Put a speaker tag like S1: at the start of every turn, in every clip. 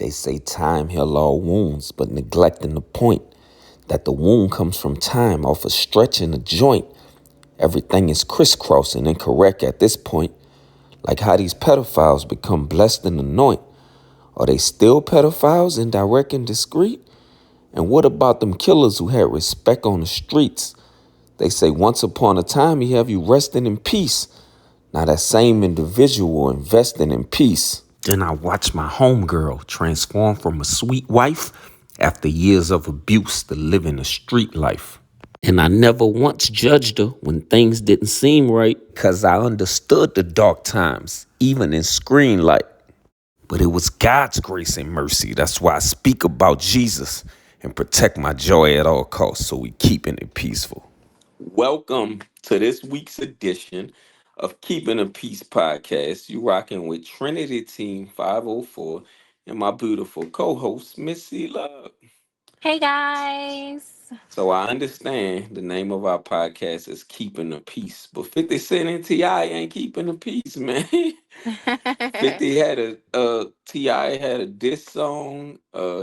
S1: They say time heals all wounds, but neglecting the point that the wound comes from time off a stretch in a joint. Everything is crisscross and incorrect at this point. Like how these pedophiles become blessed and anoint. Are they still pedophiles, indirect and discreet? And what about them killers who had respect on the streets? They say once upon a time he have you resting in peace. Now that same individual investing in peace. Then I watch my homegirl transform from a sweet wife after years of abuse to living a street life. And I never once judged her when things didn't seem right, cause I understood the dark times, even in screen light. But it was God's grace and mercy. That's why I speak about Jesus and protect my joy at all costs, so we keeping it peaceful. Welcome to this week's edition of Keeping the Peace podcast. You rocking with Trinity Team 504 and my beautiful co-host, Missy Love.
S2: Hey guys.
S1: So I understand the name of our podcast is Keeping the Peace, but 50 Cent and T.I. ain't keeping the peace, man. 50 had T.I. had a diss song.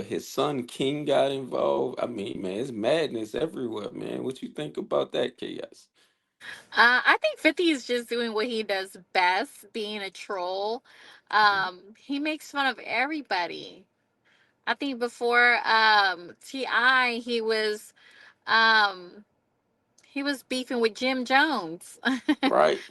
S1: His son King got involved. I mean, man, it's madness everywhere, man. What you think about that chaos?
S2: I think 50 is just doing what he does best, being a troll. He makes fun of everybody. I think before Ti um he was beefing with Jim Jones.
S1: Right.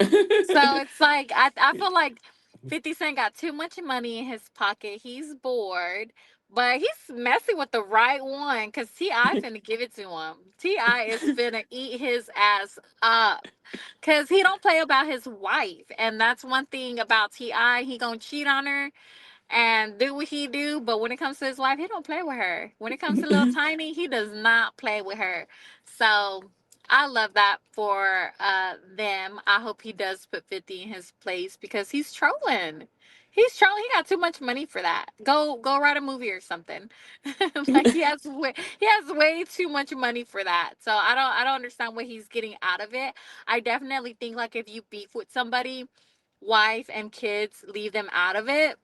S2: So it's like I feel like 50 Cent got too much money in his pocket. He's bored, but he's messing with the right one because Ti finna give it to him. Ti is finna eat his ass up because he don't play about his wife, and that's one thing about Ti. He gonna cheat on her and do what he do, but when it comes to his wife, he don't play with her. When it comes to little Tiny, he does not play with her. So I love that for them. I hope he does put 50 in his place because he's trolling. He's trolling. He got too much money for that. Go write a movie or something. Like he has way too much money for that. So I don't understand what he's getting out of it. I definitely think like if you beef with somebody, wife and kids, leave them out of it.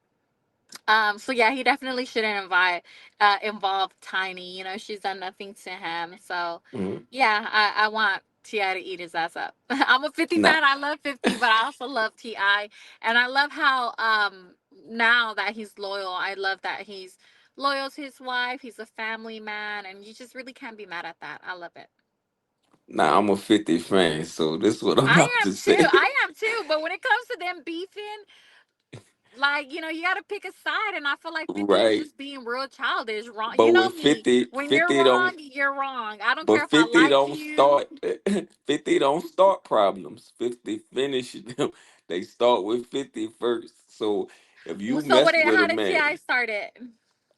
S2: So yeah, he definitely shouldn't involve Tiny. You know, she's done nothing to him. So
S1: Mhm.
S2: yeah, I want Ti to eat his ass up. I'm a 50
S1: Nah,
S2: fan. I love 50, but I also love Ti, and I love how now that he's loyal. I love that he's loyal to his wife. He's a family man, and you just really can't be mad at that. I love it.
S1: I'm a 50 fan, so this is what I'm
S2: I
S1: about
S2: am
S1: to
S2: too.
S1: say.
S2: I am too. But when it comes to them beefing, like, you got to pick a side, and I feel like 50 is
S1: Right.
S2: just being real childish. Wrong.
S1: But
S2: You know
S1: with
S2: me.
S1: 50,
S2: When you're
S1: 50
S2: wrong,
S1: don't
S2: you're wrong. I don't care
S1: but
S2: if I
S1: 50
S2: like
S1: don't
S2: you.
S1: start 50 don't start problems. 50 finish them. They start with 50 first. So if you
S2: So
S1: mess with a
S2: how did Ti
S1: man,
S2: start it?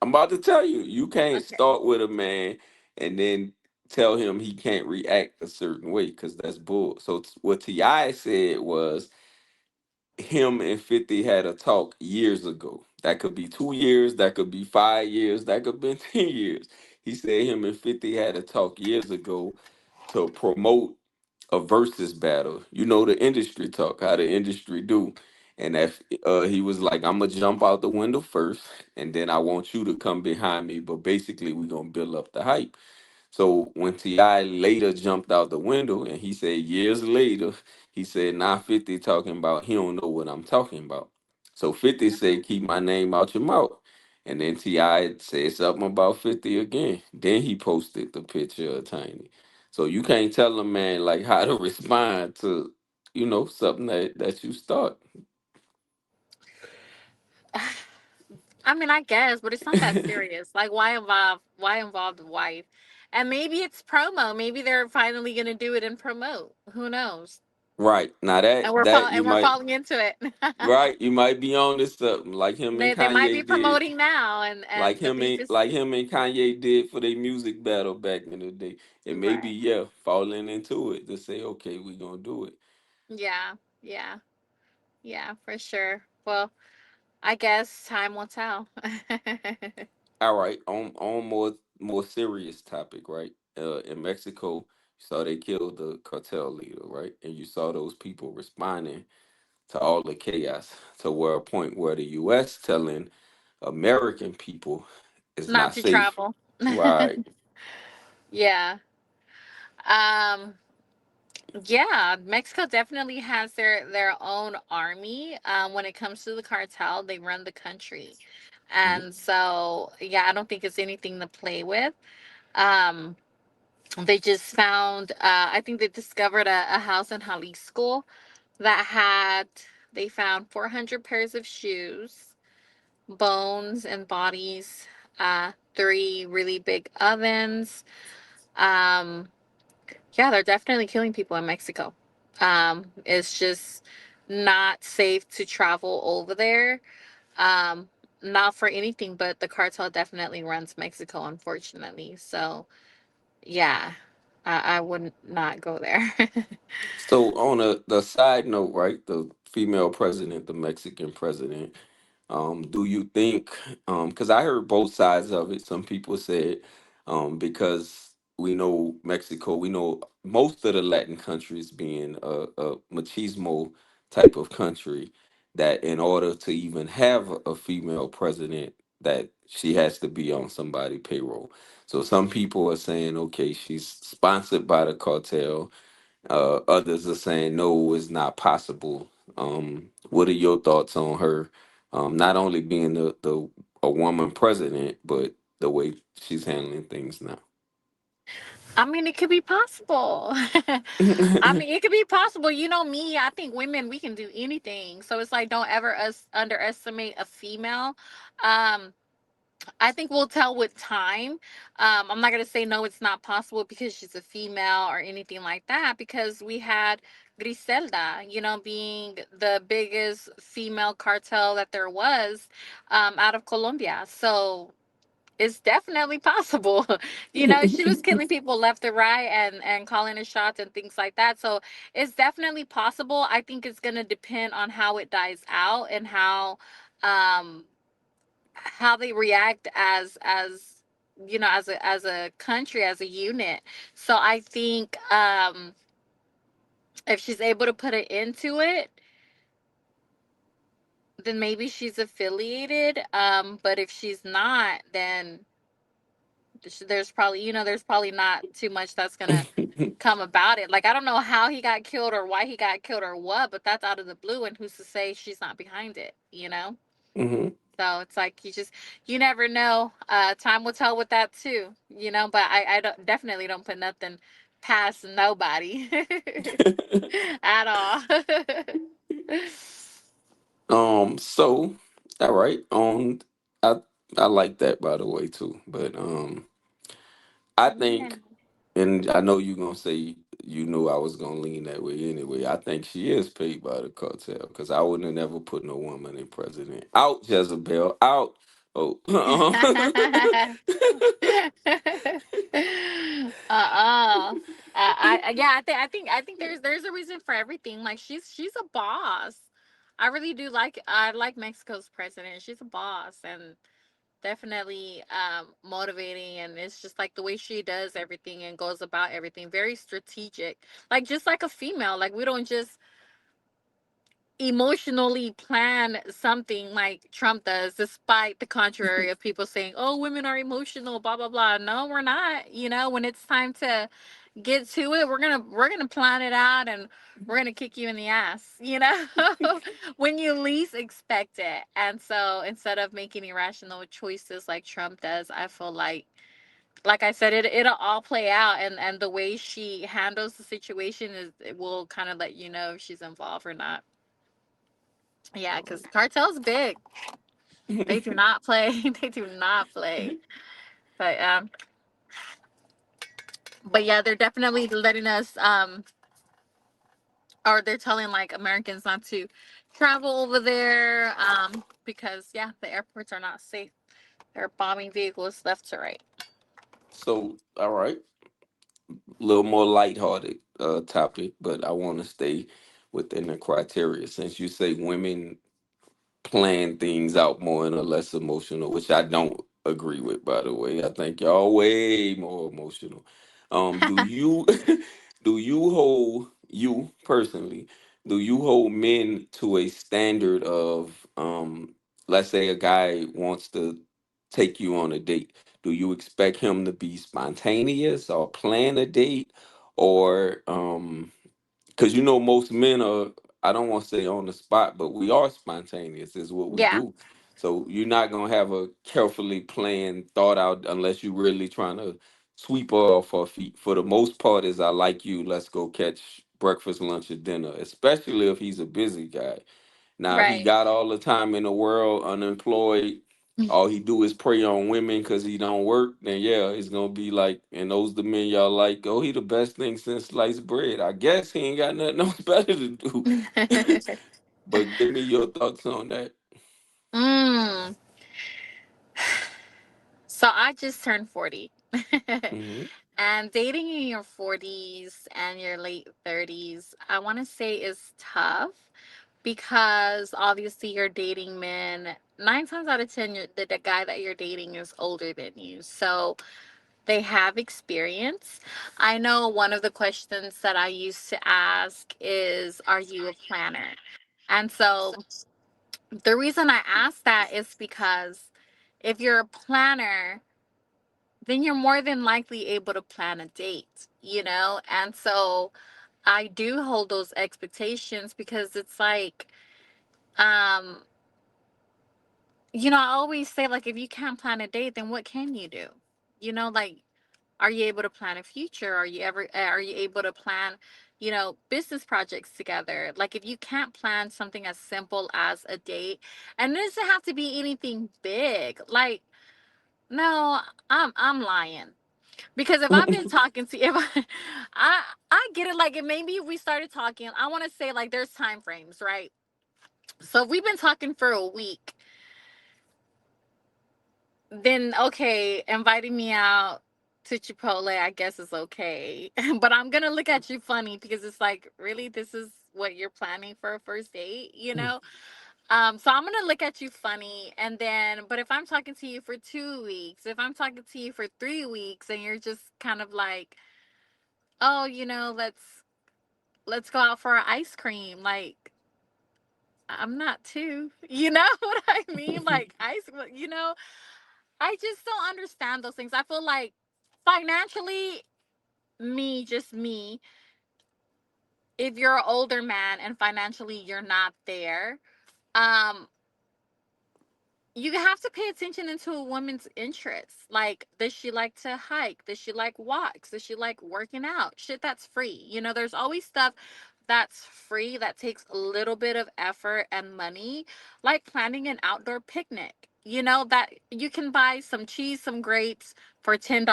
S1: I'm about to tell you, you can't
S2: Okay.
S1: start with a man and then tell him he can't react a certain way because that's bull. So what Ti said was him and 50 had a talk years ago. That could be 2 years, that could be 5 years, that could be 10 years. He said him and 50 had a talk years ago to promote a versus battle. You know the industry talk, how the industry do. And that he was like, I'm gonna jump out the window first, and then I want you to come behind me. But basically, we're gonna build up the hype. So when Ti later jumped out the window, and he said years later, he said, "Nah, 50 talking about he don't know what I'm talking about." So 50 said, "Keep my name out your mouth." And then Ti said something about 50 again. Then he posted the picture of Tiny. So you can't tell a man like how to respond to, something that you start.
S2: I mean, I guess, but it's not that serious. Like, why involve? Why involve the wife? And maybe it's promo. Maybe they're finally gonna do it and promote. Who knows?
S1: Right. Now that that you
S2: We're
S1: might
S2: falling into it.
S1: right, you might be on to something like him and
S2: They might be
S1: Kanye did.
S2: promoting now,
S1: Like
S2: and the
S1: him
S2: beef
S1: and
S2: is
S1: like him and Kanye did for their music battle back in the day. It may be
S2: right.
S1: yeah, falling into it to say, okay, we gonna do it.
S2: Yeah, yeah, yeah, for sure. Well, I guess time will tell.
S1: All right, on more serious topic, right? In Mexico, you saw they killed the cartel leader, right? And you saw those people responding to all the chaos to where a point where the US telling American people is
S2: Not
S1: not
S2: to
S1: safe.
S2: travel.
S1: Right.
S2: Yeah. Um yeah, Mexico definitely has their own army. When it comes to the cartel, they run the country.
S1: Mhm.
S2: And so, yeah, I don't think it's anything to play with. Um they just found I think they discovered a house in Jalisco that had they found 400 pairs of shoes, bones and bodies, three really big ovens. Um, yeah, they're definitely killing people in Mexico. It's just not safe to travel over there. Um, Not for anything, but the cartel definitely runs Mexico, unfortunately. So, yeah, I would not go there.
S1: So on the side note, right, the female president, the Mexican president, do you think, because I heard both sides of it. Some people said, because we know Mexico, we know most of the Latin countries being a machismo type of country, that in order to even have a female president, that she has to be on somebody payroll. So some people are saying, okay, she's sponsored by the cartel. Others are saying no, it's not possible. What are your thoughts on her, not only being the a woman president, but the way she's handling things now?
S2: I mean, it could be possible. I mean, it could be possible. You know me, I think women, we can do anything. So it's like, don't ever underestimate a female. Um, I think we'll tell with time. I'm not gonna say no, it's not possible because she's a female or anything like that. Because we had Griselda, being the biggest female cartel that there was, out of Colombia. So it's definitely possible. She was killing people left and right and calling the shots and things like that. So it's definitely possible. I think it's gonna depend on how it dies out and um how they react as a country, as a unit. So I think if she's able to put it into it, then maybe she's affiliated. But if she's not, then there's probably not too much that's gonna come about it. Like, I don't know how he got killed or why he got killed or what, but that's out of the blue, and who's to say she's not behind it?
S1: Hmm.
S2: So it's like you never know. Time will tell with that too. But I don't, definitely don't put nothing past nobody at all.
S1: So all right, I I like that, by the way, too. But I
S2: Yeah.
S1: think, and I know you're gonna say you knew I was gonna lean that way anyway. I think she is paid by the cartel, because I wouldn't have never put no woman in president. Out, Jezebel, out. Oh,
S2: Yeah, I think there's a reason for everything. Like, she's a boss. I like Mexico's president. She's a boss, and definitely motivating, and it's just like the way she does everything and goes about everything, very strategic. Like, just like a female, like, we don't just emotionally plan something like Trump does, despite the contrary of people saying, "Oh, women are emotional," blah blah blah. No, we're not. When it's time to get to it, we're gonna plan it out, and we're gonna kick you in the ass. When you least expect it. And so, instead of making irrational choices like Trump does, I feel like I said, it'll all play out, and the way she handles the situation it will kind of let you know if she's involved or not. Yeah, because cartel's big. They do not play. They do not play. But yeah, they're definitely letting us or they're telling like Americans not to travel over there because, yeah, the airports are not safe. They're bombing vehicles left to right.
S1: so all right, a little more lighthearted topic, but I want to stay within the criteria. Since you say women plan things out more and are less emotional, which I don't agree with, by the way. I think y'all way more emotional. Do you do you hold, you personally, do you hold men to a standard of let's say a guy wants to take you on a date, do you expect him to be spontaneous or plan a date, or because you know most men are, I don't want to say on the spot, but we are spontaneous is what we
S2: Yeah.
S1: do. So you're not gonna have a carefully planned thought out unless you're really trying to sweep her off her feet. For the most part, is I like you, let's go catch breakfast, lunch, or dinner, especially if he's a busy guy. Now, if he
S2: Right.
S1: got all the time in the world, unemployed, all he do is prey on women because he don't work, then yeah, it's gonna be like, and those the men y'all like, oh, he the best thing since sliced bread. I guess he ain't got nothing else better to do. But give me your thoughts on that.
S2: mm. So I just turned 40.
S1: Hmm.
S2: And dating in your 40s and your late 30s, I want to say is tough because obviously you're dating men. Nine times out of 10, the guy that you're dating is older than you. So they have experience. I know one of the questions that I used to ask is, are you a planner? And so the reason I ask that is because if you're a planner, then you're more than likely able to plan a date, you know? And so I do hold those expectations because it's like, um, I always say, like, if you can't plan a date, then what can you do? Like, are you able to plan a future? Are you able to plan, business projects together? Like, if you can't plan something as simple as a date, and it doesn't have to be anything big, like, no, I'm lying. Because if I've been talking to if I get it, like, if maybe we started talking, I want to say, like, there's time frames, right? So if we've been talking for a week, then okay, inviting me out to Chipotle, I guess is okay. But I'm gonna look at you funny because it's like, really, this is what you're planning for a first date, you know? So I'm gonna look at you funny, and then, but if I'm talking to you for 2 weeks, if I'm talking to you for 3 weeks, and you're just kind of like, oh, let's go out for ice cream, like, I'm not too, you know what I mean? Like, I just don't understand those things. I feel like financially, just me, if you're an older man and financially you're not there, um, you have to pay attention into a woman's interests. Like, does she like to hike? Does she like walks? Does she like working out? Shit that's free. There's always stuff that's free that takes a little bit of effort and money, like planning an outdoor picnic. That you can buy some cheese, some grapes for $10.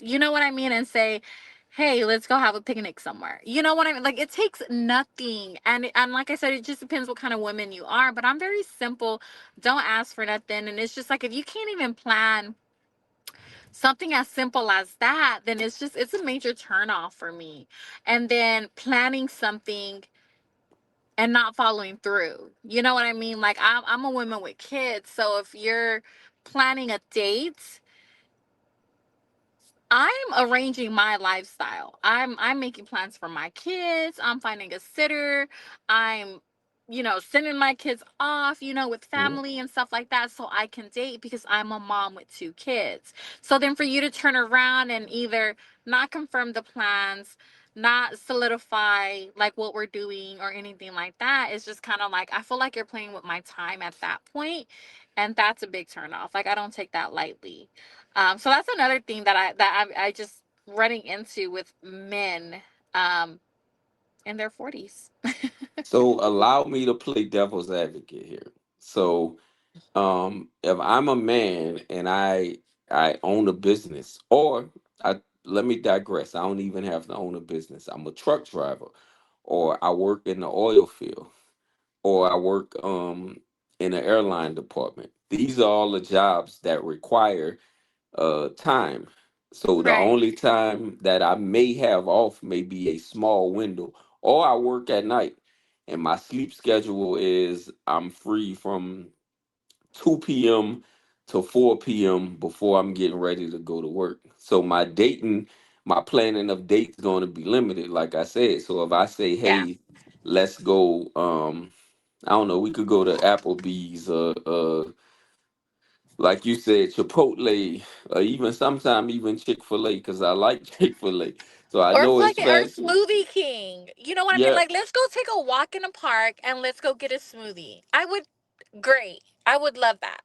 S2: You know what I mean? And say, hey, let's go have a picnic somewhere. You know what I mean? Like, it takes nothing. And like I said, it just depends what kind of woman you are. But I'm very simple, don't ask for nothing. And it's just like, if you can't even plan something as simple as that, then it's a major turn off for me. And then planning something and not following through. You know what I mean? Like, I'm a woman with kids. So if you're planning a date, I'm arranging my lifestyle. I'm making plans for my kids. I'm finding a sitter. I'm sending my kids off, with
S1: Mhm.
S2: family and stuff like that, so I can date because I'm a mom with two kids. So then for you to turn around and either not confirm the plans, not solidify like what we're doing or anything like that, is just kind of like, I feel like you're playing with my time at that point, and that's a big turn off. Like, I don't take that lightly. So that's another thing that I just running into with men um, in their 40s.
S1: So allow me to play devil's advocate here. So if I'm a man and I own a business, or I let me digress, I don't even have to own a business. I'm a truck driver, or I work in the oil field, or I work in the airline department. These are all the jobs that require time. So the
S2: Right.
S1: only time that I may have off may be a small window, or I work at night, and my sleep schedule is I'm free from 2 p.m. to 4 p.m. before I'm getting ready to go to work. So my planning of dates going to be limited, like I said. So if I say,
S2: Yeah.
S1: hey, let's go. I don't know. We could go to Applebee's, like you said, Chipotle, or even sometime even Chick-fil-A, because I like Chick-fil-A. So I
S2: Or
S1: know it's
S2: fucking or
S1: fast food.
S2: Smoothie King. You know what I mean?
S1: Yeah,
S2: Like, let's go take a walk in the park and let's go get a smoothie. I would great. I would love that.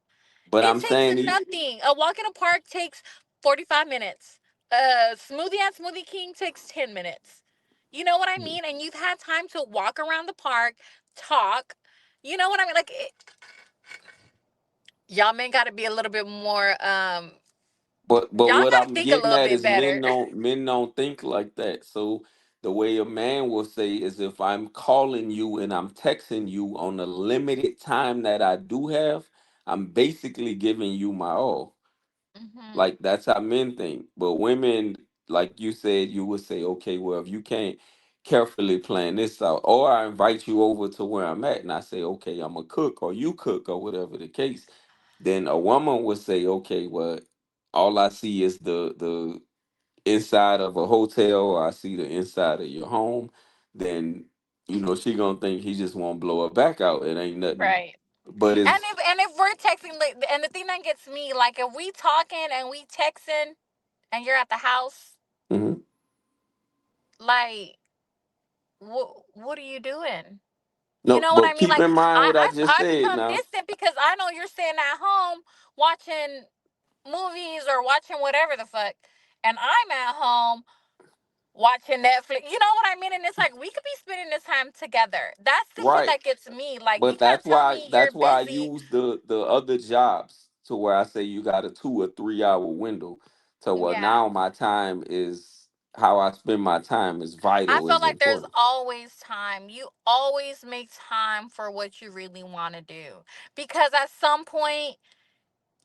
S1: but
S2: It
S1: I'm
S2: takes
S1: saying,
S2: nothing. A walk in a park takes 45 minutes. Smoothie at Smoothie King takes 10 minutes. You know what I mean? And you've had time to walk around the park, talk. You know what I mean? Like, y'all men got to be a little bit more,
S1: but
S2: y'all
S1: what
S2: got to
S1: I'm
S2: think a
S1: getting
S2: little
S1: at
S2: bit
S1: is
S2: better.
S1: men don't think like that. So the way a man will say is, if I'm calling you and I'm texting you on the limited time that I do have, I'm basically giving you my all.
S2: Hmm.
S1: Like that's how men think. But women, like you said, you would say, okay, well, if you can't carefully plan this out, or I invite you over to where I'm at and I say, okay, I'm a cook or you cook or whatever the case, then a woman would say, okay, well, all I see is the inside of a hotel, or I see the inside of your home, then she gonna think he just won't blow her back out. It ain't nothing.
S2: Right.
S1: But it's
S2: And if we're texting, like, and the thing that gets me, like, if we talking and we texting and you're at the house,
S1: mhm.
S2: like, what are you doing? You
S1: No,
S2: know what I
S1: but
S2: mean?
S1: keep
S2: Like,
S1: in mind what I just
S2: I
S1: said
S2: become
S1: now.
S2: distant because I know you're staying at home watching movies or watching whatever the fuck, and I'm at home watching Netflix. You know what I mean? And it's like we could be spending this time together. That's the shit
S1: Right.
S2: that gets me. Like, you
S1: But
S2: can't
S1: that's
S2: tell
S1: why
S2: me you're
S1: that's why I
S2: busy.
S1: use the other jobs to where I say you got a 2 or 3 hour window to where
S2: Yeah.
S1: now my time is how I spend my time is
S2: I
S1: vital,
S2: feel
S1: is
S2: like there's
S1: important.
S2: always time. You always make time for what you really want to do. Because at some point,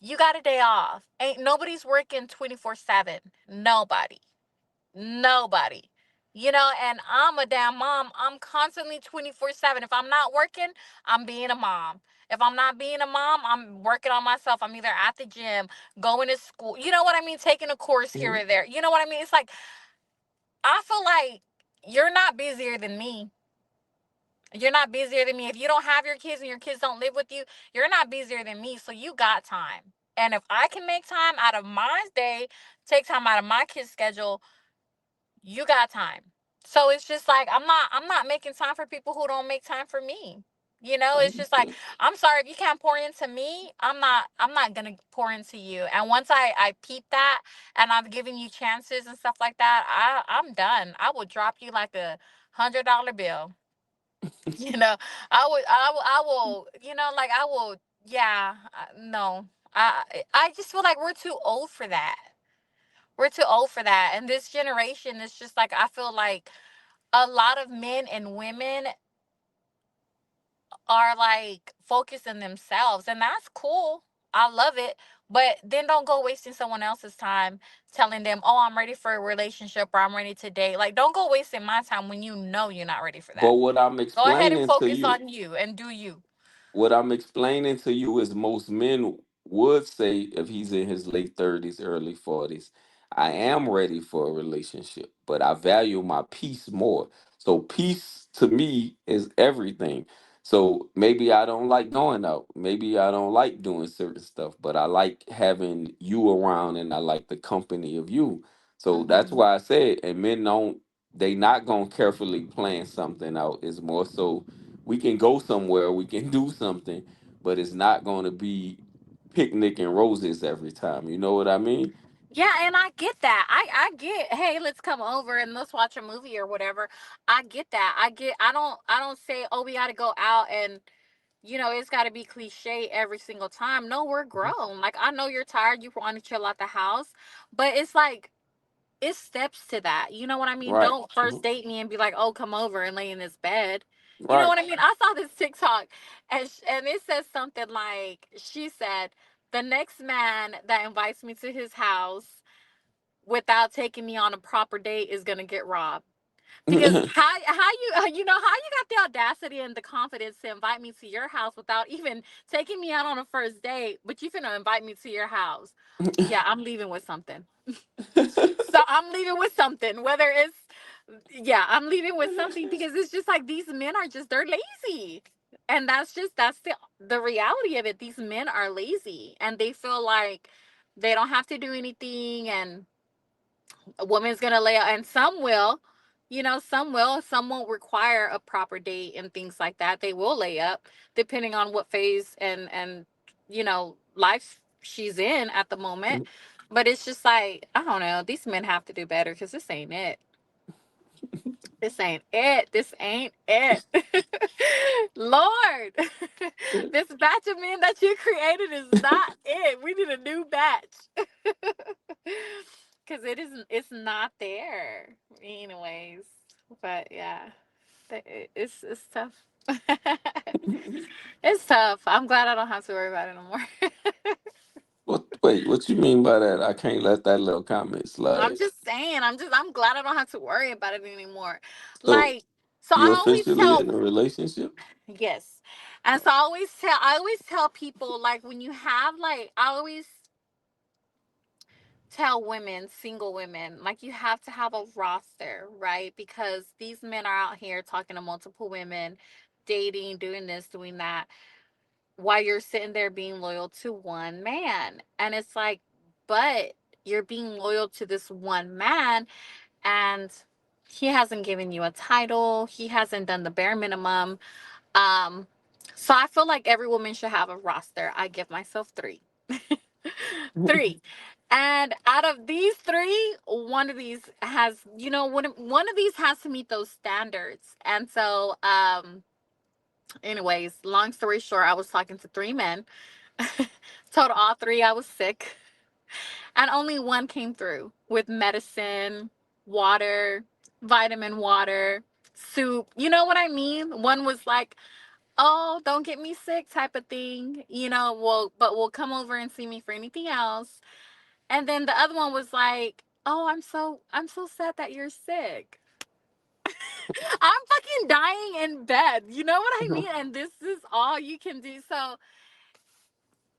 S2: you got a day off. Ain't nobody's working 24/7. Nobody. Nobody. You know, and I'm a damn mom. I'm constantly 24/7. If I'm not working, I'm being a mom. If I'm not being a mom, I'm working on myself. I'm either at the gym, going to school. You know what I mean? Taking a course here
S1: Mhm.
S2: or there. You know what I mean? It's like, I feel like you're not busier than me. You're not busier than me. If you don't have your kids and your kids don't live with you, you're not busier than me. So you got time. And if I can make time out of my day, take time out of my kids' schedule, you got time. So it's just like I'm not making time for people who don't make time for me. You know,
S1: I
S2: it's just like,
S1: understand.
S2: I'm sorry, if you can't pour into me, I'm not gonna pour into you. And once I peep that and I've given you chances and stuff like that, I'm done. I will drop you like a $100 bill. You know, I will, like, I will, yeah, no. I just feel like we're too old for that. We're too old for that. And this generation is just like, I feel like a lot of men and women are like focused in themselves, and that's cool. I love it. But then don't go wasting someone else's time telling them, oh, I'm ready for a relationship or I'm ready to date. Like, don't go wasting my time when you know you're not ready for
S1: But
S2: that.
S1: what I'm
S2: Go ahead and
S1: explaining to
S2: focus
S1: you,
S2: on you and do you.
S1: what I'm explaining to you is most men would say if he's in his late 30s, early 40s, I am ready for a relationship, but I value my peace more. So peace to me is everything. So maybe I don't like going out. Maybe I don't like doing certain stuff, but I like having you around and I like the company of you. So that's
S2: Hmm.
S1: why I said, and men don't, they not gonna carefully plan something out. It's more so we can go somewhere, we can do something, but it's not going to be picnic and roses every time. You know what I mean?
S2: Yeah, and I get that. I get, hey, let's come over and let's watch a movie or whatever. I get that. I don't say, oh, we got to go out and, it's got to be cliche every single time. No, we're grown. Like, I know you're tired, you want to chill at the house, but it's like, it's steps to that. You know what I mean?
S1: Right.
S2: Don't first
S1: Mhm.
S2: date me and be like, oh, come over and lay in this bed. You know
S1: Right.
S2: what I mean? I saw this TikTok, and it says something like, she said, the next man that invites me to his house without taking me on a proper date is gonna get robbed. Because how you how you got the audacity and the confidence to invite me to your house without even taking me out on a first date, but you finna invite me to your house? Yeah, I'm leaving with something. So I'm leaving with something. Whether it's, yeah, I'm leaving with something because it's just like these men are just, they're lazy. And that's the reality of it. These men are lazy and they feel like they don't have to do anything, and a woman's gonna lay out, and some will, some won't require a proper date and things like that. They will lay up depending on what phase and life she's in at the moment. But it's just like, I don't know, these men have to do better because this ain't it. This ain't it. This ain't it. Lord, this batch of men that you created is not it. We need a new batch. Because it's not there. Anyways. But yeah, it's tough. It's tough. I'm glad I don't have to worry about it no more.
S1: What? Wait, what you mean by that? I can't let that little comment
S2: I'm
S1: slide.
S2: just saying, I'm glad I don't have to worry about it anymore.
S1: So
S2: Like, so
S1: you
S2: I always
S1: officially in
S2: tell,
S1: a relationship?
S2: yes. And so I always tell people, like, when you have, like, I always tell women, single women, like, you have to have a roster, right? Because these men are out here talking to multiple women, dating, doing this, doing that, while you're sitting there being loyal to one man. And it's like, but you're being loyal to this one man, and he hasn't given you a title, he hasn't done the bare minimum. um so I feel like every woman should have a roster. I give myself three. Three. And out of these three, one of these has, one of these has to meet those standards. And so, anyways, long story short, I was talking to three men. Told all three I was sick, and only one came through with medicine, water, vitamin water, soup. You know what I mean? One was like, "Oh, don't get me sick," type of thing. Well, but will come over and see me for anything else. And then the other one was like, "Oh, I'm so sad that you're sick. I'm fucking dying in bed." You know what I mean? And this is all you can do. So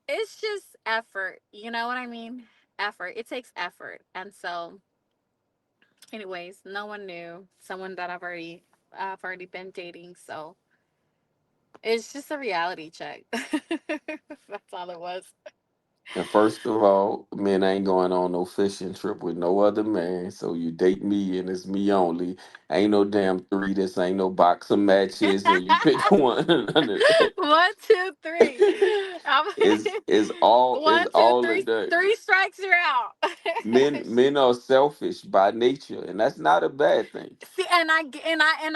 S2: it's just effort. You know what I mean? Effort. It takes effort. And so, anyways, no one knew someone that I've already been dating. So it's just a reality check. That's all it was.
S1: And first of all, men ain't going on no fishing trip with no other man. So you date me and it's me only. Ain't no damn three. This ain't no boxing matches and you pick one. None of that.
S2: One, two, three. I'm-
S1: It's all it's
S2: One, two,
S1: all
S2: three.
S1: in there.
S2: Three strikes, you're out.
S1: Men are selfish by nature, and that's not a bad thing.
S2: See, and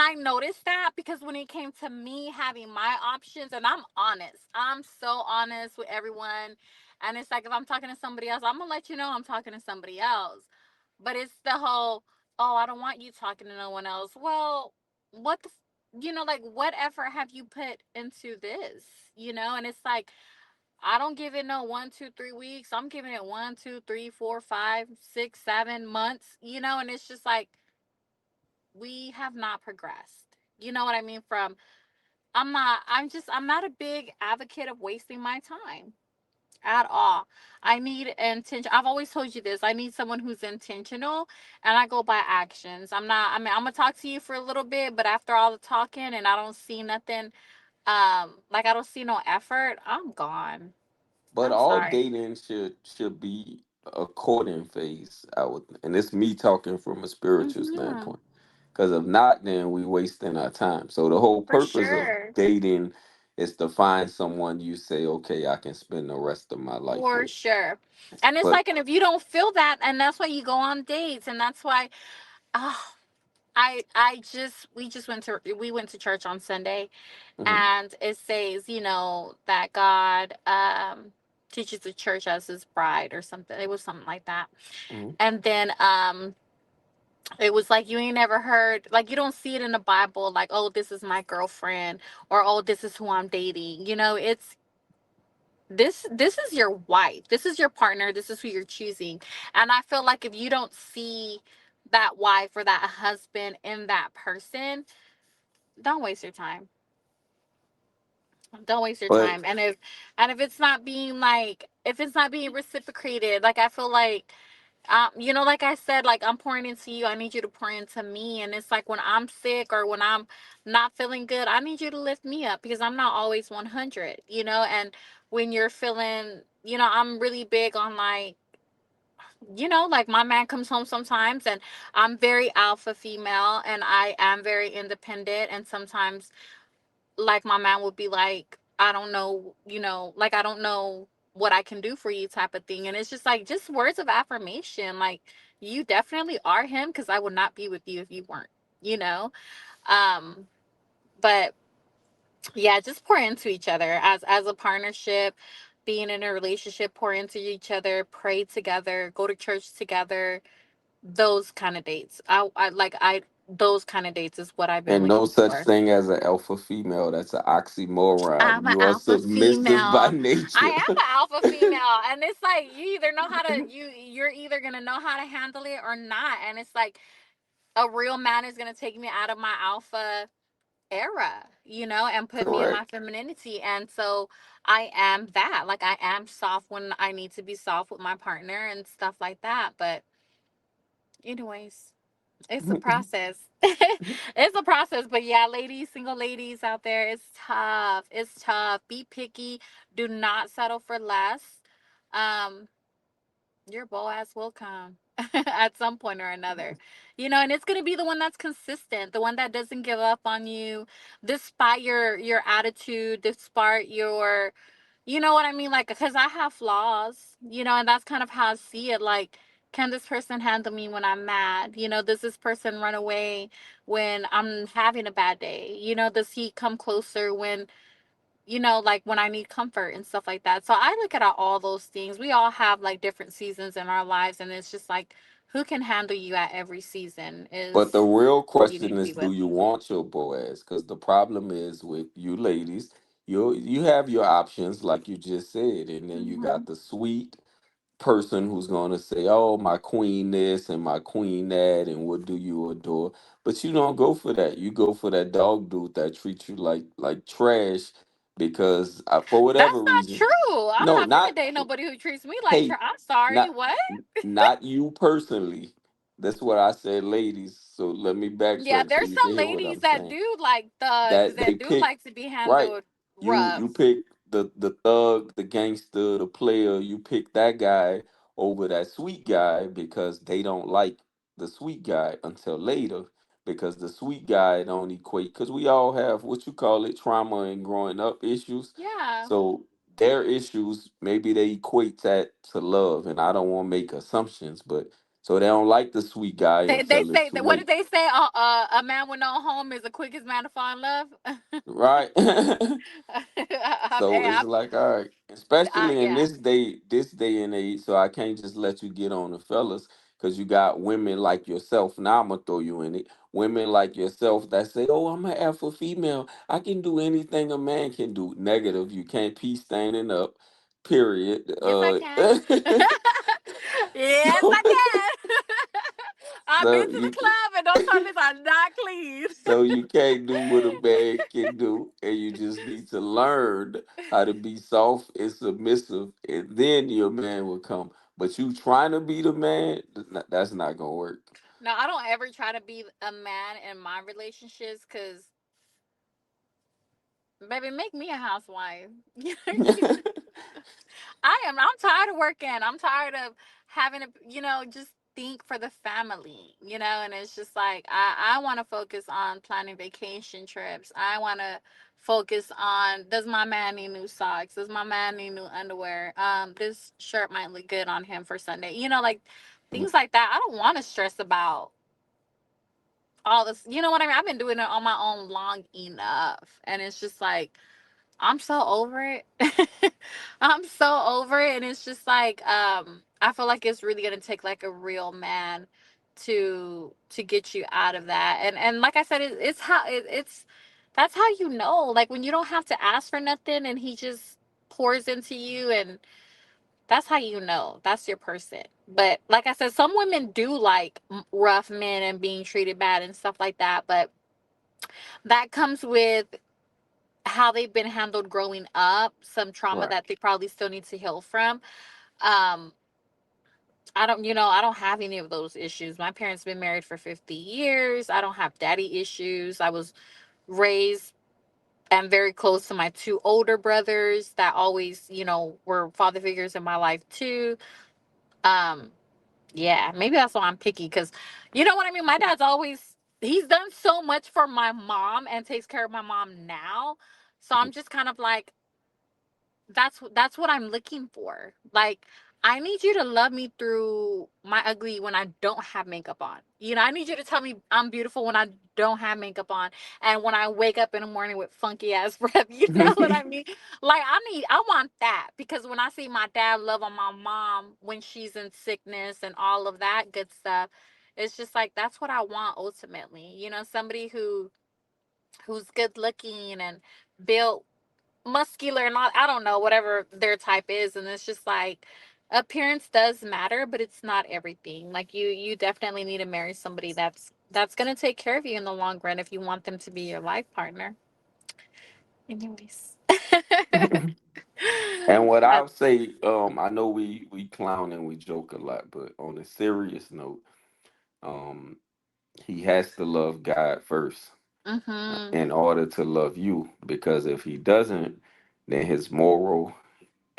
S2: I noticed that because when it came to me having my options, and I'm honest, I'm so honest with everyone, and it's like if I'm talking to somebody else, I'm gonna let you know I'm talking to somebody else. But it's the whole, oh, I don't want you talking to no one else. Well, what the, like, what effort have you put into this? And it's like, I don't give it no 1, 2, 3 weeks. I'm giving it 1, 2, 3, 4, 5, 6, 7 months. And it's just like, we have not progressed. You know what I mean? I'm not a big advocate of wasting my time at all. I need intention. I've always told you this. I need someone who's intentional, and I go by actions. I'm gonna talk to you for a little bit, but after all the talking and I don't see nothing, like I don't see no effort, I'm gone.
S1: But
S2: I'm
S1: all
S2: sorry.
S1: dating should be a courting phase. And it's me talking from a spiritual
S2: Yeah,
S1: standpoint. Because if not, then we wasting our time. So the whole
S2: for
S1: purpose of
S2: sure.
S1: dating is to find someone you say, okay, I can spend the rest of my life
S2: For
S1: with.
S2: sure. And it's
S1: But
S2: like, and if you don't feel that, and that's why you go on dates, and that's why, oh, we went to church on Sunday,
S1: mhm,
S2: and it says, that God teaches the church as his bride or something. It was something like that.
S1: mhm.
S2: And then it was like, you ain't never heard, like, you don't see it in the Bible, like, oh, this is my girlfriend, or oh, this is who I'm dating. It's this is your wife. This is your partner. This is who you're choosing. And I feel like if you don't see that wife or that husband in that person, don't waste your time. Don't waste your
S1: But
S2: time. And if it's not being, like, if it's not being reciprocated, like, I feel like like I said, like I'm pouring into you, I need you to pour into me. And it's like when I'm sick or when I'm not feeling good, I need you to lift me up because I'm not always 100, and when you're feeling, I'm really big on like, like my man comes home sometimes and I'm very alpha female and I am very independent. And sometimes, like, my man would be like, I don't know, like, I don't know what I can do for you type of thing. And it's just like, just words of affirmation. Like, you definitely are him because I would not be with you if you weren't, you know? Um, but yeah, just pour into each other as a partnership, being in a relationship, pour into each other, pray together, go to church together, those kind of dates. Those kind of dates is what I've been
S1: And no
S2: looking
S1: such
S2: for.
S1: thing as an alpha female. That's an oxymoron.
S2: I'm an
S1: You are
S2: alpha
S1: submissive by
S2: female. I
S1: nature.
S2: am an alpha female, and it's like you either know how to you're either gonna know how to handle it or not. And it's like a real man is gonna take me out of my alpha era, and put me in my
S1: Correct.
S2: femininity. And so I am that. Like I am soft when I need to be soft with my partner and stuff like that. But anyways, it's a process. It's a process. But yeah, ladies, single ladies out there, it's tough. It's tough. Be picky. Do not settle for less. Um, your Boaz will come at some point or another. And it's gonna be the one that's consistent, the one that doesn't give up on you, despite your attitude, despite your, you know what I mean? Like, because I have flaws, and that's kind of how I see it. Like, can this person handle me when I'm mad? Does this person run away when I'm having a bad day? Does he come closer when, like when I need comfort and stuff like that? So I look at all those things. We all have like different seasons in our lives, and it's just like, who can handle you at every season
S1: But the
S2: is
S1: real
S2: who you need
S1: question
S2: to
S1: is,
S2: be
S1: do
S2: with.
S1: you want your Boaz? Because the problem is with you ladies, you have your options, like you just said, and then you
S2: Hmm.
S1: got the sweet person who's going to say, "Oh, my queen this and my queen that, and what do you adore?" But you don't go for that. You go for that dog dude that treats you like trash because for whatever
S2: That's not
S1: reason.
S2: true. I'm
S1: No,
S2: not gonna
S1: not
S2: date nobody who treats me like
S1: hey,
S2: I'm sorry.
S1: not
S2: What?
S1: not you personally. That's what I said, ladies. So let me
S2: Yeah,
S1: backtrack so
S2: there's
S1: you can
S2: some
S1: hear what
S2: ladies
S1: I'm
S2: that
S1: saying.
S2: do like thugs
S1: That they
S2: that do
S1: pick
S2: like to be
S1: right.
S2: handled
S1: You
S2: rough.
S1: pick the thug, the gangster, the player. You pick that guy over that sweet guy because they don't like the sweet guy until later, because the sweet guy don't equate, because we all have what you call it, trauma and growing up issues.
S2: Yeah.
S1: So their issues, maybe they equate that to love, and I don't want to make assumptions, but so they don't like the sweet guy
S2: They
S1: until it's
S2: say
S1: too
S2: that, what did
S1: late.
S2: they say? A man with no home is the quickest man to fall in love.
S1: Right. So
S2: Hey,
S1: it's like, all right, especially in
S2: yeah.
S1: this day and age. So I can't just let you get on the fellas, because you got women like yourself. Now I'm gonna throw you in it. Women like yourself that say, "Oh, I'm an alpha female. I can do anything a man can do." Negative. You can't pee standing up. Period.
S2: Yes, I can. Yes, I
S1: So
S2: can. I've been
S1: so
S2: to the
S1: you
S2: club and those toilets are not clean.
S1: So you can't do what a man can do, and you just need to learn how to be soft and submissive, and then your man will come. But you trying to be the man, that's not gonna work.
S2: No, I don't ever try to be a man in my relationships because, baby, make me a housewife. I'm tired of working. I'm tired of having to, just think for the family, and it's just like I want to focus on planning vacation trips. I want to focus on, does my man need new socks? Does my man need new underwear? This shirt might look good on him for Sunday. Like things like that. I don't want to stress about all this. You know what I mean? I've been doing it on my own long enough. And it's just like I'm so over it. I'm so over it. And it's just like, I feel like it's really gonna take like a real man to get you out of that. And like I said, it's how it's that's how like when you don't have to ask for nothing and he just pours into you, and that's how that's your person. But like I said, some women do like rough men and being treated bad and stuff like that, but that comes with how they've been handled growing up, some trauma
S1: Right.
S2: that they probably still need to heal from. Um, I don't have any of those issues. My parents been married for 50 years. I don't have daddy issues. I was raised and very close to my two older brothers that always, were father figures in my life too. Um, yeah, maybe that's why I'm picky because you know what I mean? My dad's always he's done so much for my mom and takes care of my mom now. So I'm just kind of like, that's what I'm looking for. Like, I need you to love me through my ugly when I don't have makeup on. I need you to tell me I'm beautiful when I don't have makeup on, and when I wake up in the morning with funky ass breath. You know what I mean? Like, I want that because when I see my dad love on my mom when she's in sickness and all of that good stuff, it's just like that's what I want ultimately. Somebody who's good looking and built muscular and all, I don't know, whatever their type is. And it's just like appearance does matter, but it's not everything. Like you definitely need to marry somebody that's gonna take care of you in the long run if you want them to be your life partner. Anyways.
S1: And what
S2: Uh,
S1: I'll say, I know we clown and we joke a lot, but on a serious note, um, he has to love God first
S2: mm-hmm.
S1: in order to love you. Because if he doesn't, then his moral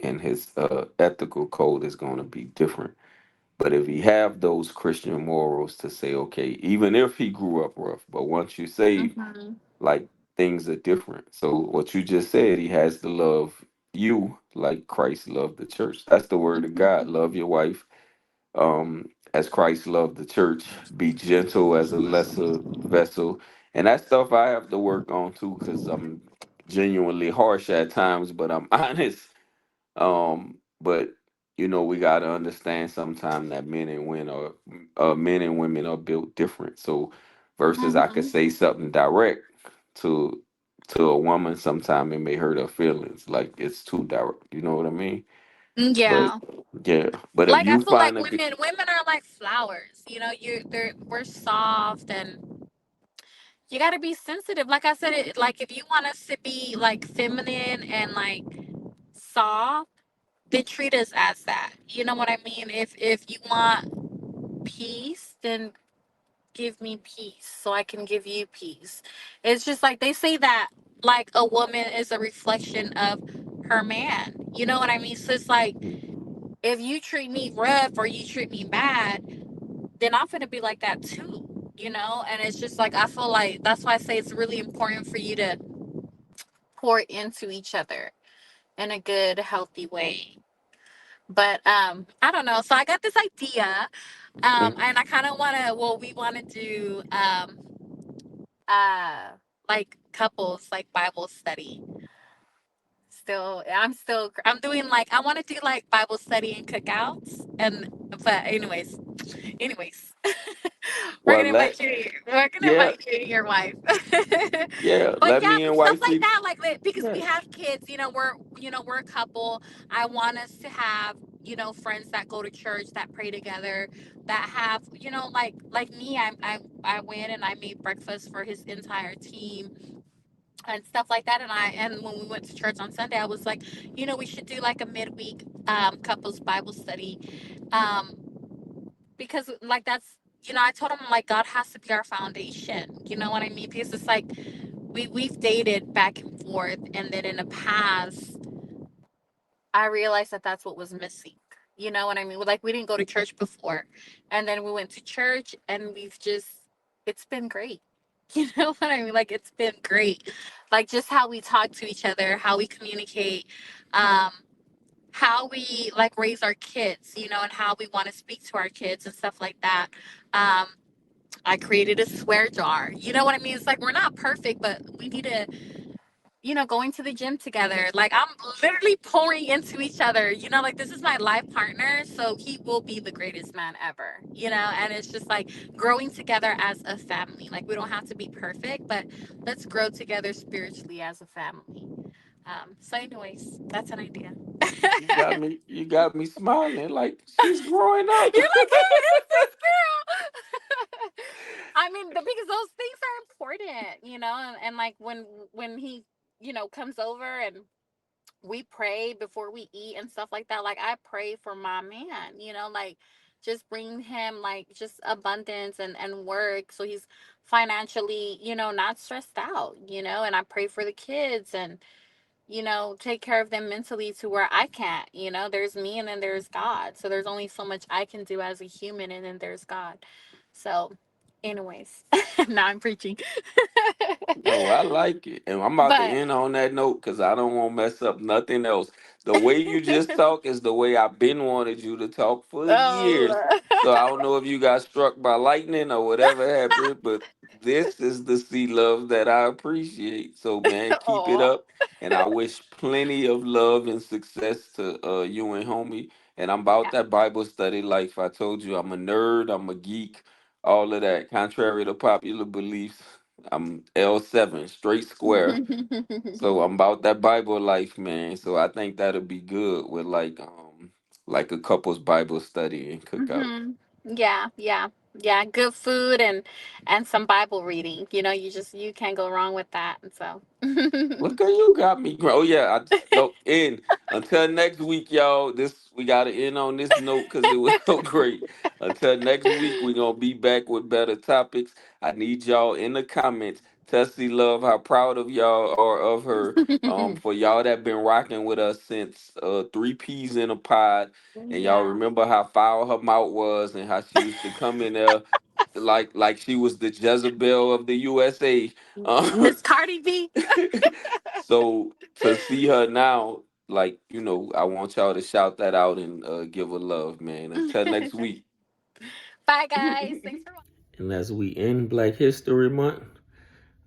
S1: and his ethical code is going to be different. But if he have those Christian morals to say, okay, even if he grew up rough, but once you save,
S2: Mm-hmm.
S1: like things are different. So what you just said, he has to love you like Christ loved the church. That's the word of God.
S2: Mm-hmm.
S1: Love your wife, as Christ loved the church. Be gentle as a lesser vessel, and that stuff I have to work on too, because I'm genuinely harsh at times, but I'm honest. But we gotta understand sometimes that men and women are built different. So versus I could
S2: Mm-hmm.
S1: say something direct to a woman, sometimes it may hurt her feelings, like it's too direct. You know what I mean? But
S2: Yeah.
S1: yeah, but if
S2: Like I
S1: you
S2: feel like
S1: find a good,
S2: women are like flowers. We're soft and you got to be sensitive. Like I said, like if you want us to be like feminine and like soft, then treat us as that. You know what I mean? If you want peace, then give me peace so I can give you peace. It's just like they say that like a woman is a reflection of her man. You know what I mean? So it's like if you treat me rough or you treat me bad, then I'm gonna be like that too. And it's just like I feel like that's why I say it's really important for you to pour into each other in a good, healthy way. But I don't know. So I got this idea, and I kind of want to. Well, we want to do uh like couples like Bible study. I'm doing like I want to do like Bible study and cookouts, and but anyways, we're
S1: well,
S2: gonna invite you. We're gonna
S1: yeah,
S2: invite you and your wife.
S1: yeah,
S2: But
S1: let
S2: yeah,
S1: me and
S2: stuff like
S1: wifey,
S2: that, like because we
S1: yeah.
S2: have kids. We're a couple. I want us to have friends that go to church, that pray together, that have like me. I went and I made breakfast for his entire team and stuff like that. And when we went to church on Sunday, I was like, we should do like a midweek couples Bible study. Um, because like that's I told him like God has to be our foundation. You know what I mean? Because it's like we've dated back and forth, and then in the past I realized that that's what was missing. You know what I mean? Like we didn't go to church before, and then we went to church, and it's been great. You know what I mean? Like it's been great. Like just how we talk to each other, how we communicate, um, how we like raise our kids, and how we want to speak to our kids and stuff like that. Um, I created a swear jar. You know what I mean? It's like we're not perfect, but we need to, going to the gym together. Like I'm literally pouring into each other. Like this is my life partner, so he will be the greatest man ever. And it's just like growing together as a family. Like we don't have to be perfect, but let's grow together spiritually as a family. So, anyways, that's an idea.
S1: You got me smiling like she's growing up.
S2: You're like, who is this girl? I mean, because those things are important, and like when he, comes over and we pray before we eat and stuff like that. Like I pray for my man, like just bring him like just abundance and work, so he's financially, not stressed out, and I pray for the kids, and take care of them mentally to where I can't. There's me and then there's God. So there's only so much I can do as a human, and then there's God. So, anyways, now I'm preaching.
S1: No, I like it. And I'm about to
S2: But
S1: end on that note because I don't want to mess up nothing else. The way you just talk is the way I've been wanted you to talk for years.
S2: oh,
S1: So I don't know if you got struck by lightning or whatever happened, but this is the sea love that I appreciate. So man, keep it
S2: oh.
S1: up. And I wish plenty of love and success to you and homie. And I'm about
S2: Yeah.
S1: that Bible study life. I told you I'm a nerd, I'm a geek, all of that. Contrary to popular beliefs. I'm L7, straight square. So I'm about that Bible life, man. So I think that'll be good with like a couple's Bible study and cookout.
S2: hmm Yeah, yeah, yeah. Good food and some Bible reading. You can't go wrong with that. And so,
S1: Look at you got me. Oh yeah, I just go in. Until next week, y'all. This we gotta end on this note because it was so great. Until next week, we're gonna be back with better topics. I need y'all in the comments. Tessie Love, how proud of y'all are of her. For y'all that been rocking with us since three peas in a pod, and y'all
S2: yeah.
S1: remember how foul her mouth was and how she used to come in there like she was the Jezebel of the USA.
S2: Miss Cardi B.
S1: So to see her now, like, I want y'all to shout that out and give her love, man. Until next week.
S2: Bye, guys. Thanks for watching.
S1: And as we end Black History Month,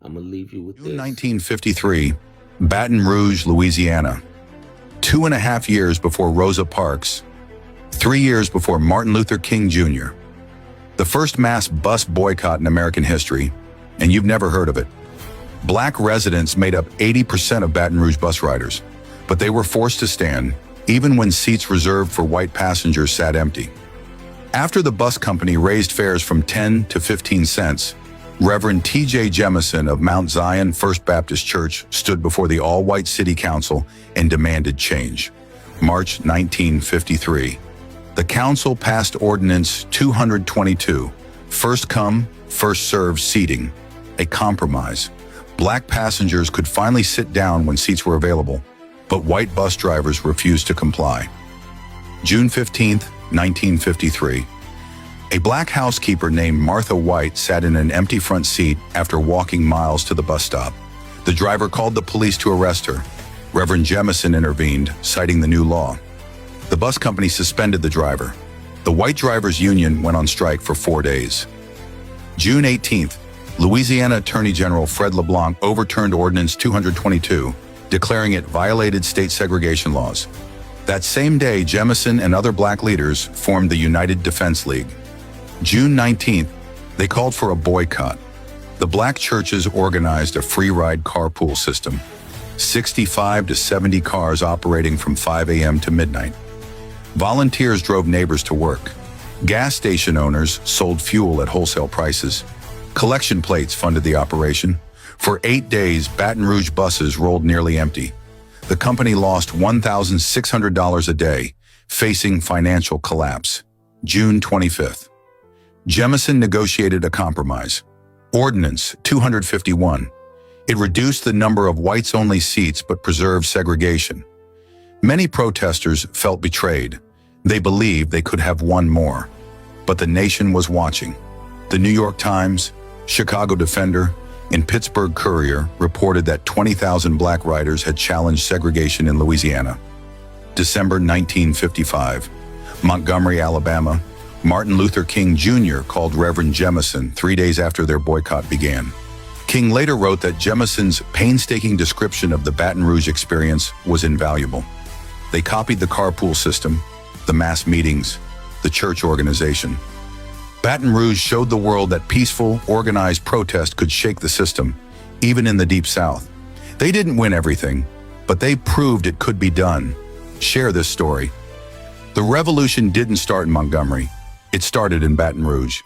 S1: I'm going to leave you with
S3: June
S1: this.
S3: 1953, Baton Rouge, Louisiana. 2.5 years before Rosa Parks, 3 years before Martin Luther King Jr. The first mass bus boycott in American history, and you've never heard of it. Black residents made up 80% of Baton Rouge bus riders, but they were forced to stand, even when seats reserved for white passengers sat empty. After the bus company raised fares from 10 to 15 cents, Reverend T.J. Jemison of Mount Zion First Baptist Church stood before the all-white city council and demanded change. March 1953. The council passed Ordinance 222, first come, first served seating, a compromise. Black passengers could finally sit down when seats were available, but white bus drivers refused to comply. June 15, 1953. A black housekeeper named Martha White sat in an empty front seat after walking miles to the bus stop. The driver called the police to arrest her. Reverend Jemison intervened, citing the new law. The bus company suspended the driver. The White Drivers Union went on strike for 4 days. June 18th, Louisiana Attorney General Fred LeBlanc overturned Ordinance 222, declaring it violated state segregation laws. That same day, Jemison and other black leaders formed the United Defense League. June 19th, they called for a boycott. The black churches organized a free-ride carpool system, 65 to 70 cars operating from 5 a.m. to midnight. Volunteers drove neighbors to work. Gas station owners sold fuel at wholesale prices. Collection plates funded the operation. For 8 days, Baton Rouge buses rolled nearly empty. The company lost $1,600 a day, facing financial collapse. June 25th. Jemison negotiated a compromise. Ordinance 251. It reduced the number of whites-only seats but preserved segregation. Many protesters felt betrayed. They believed they could have won more. But the nation was watching. The New York Times, Chicago Defender, and Pittsburgh Courier reported that 20,000 black riders had challenged segregation in Louisiana. December 1955. Montgomery, Alabama. Martin Luther King Jr. called Reverend Jemison 3 days after their boycott began. King later wrote that Jemison's painstaking description of the Baton Rouge experience was invaluable. They copied the carpool system, the mass meetings, the church organization. Baton Rouge showed the world that peaceful, organized protest could shake the system, even in the Deep South. They didn't win everything, but they proved it could be done. Share this story. The revolution didn't start in Montgomery. It started in Baton Rouge.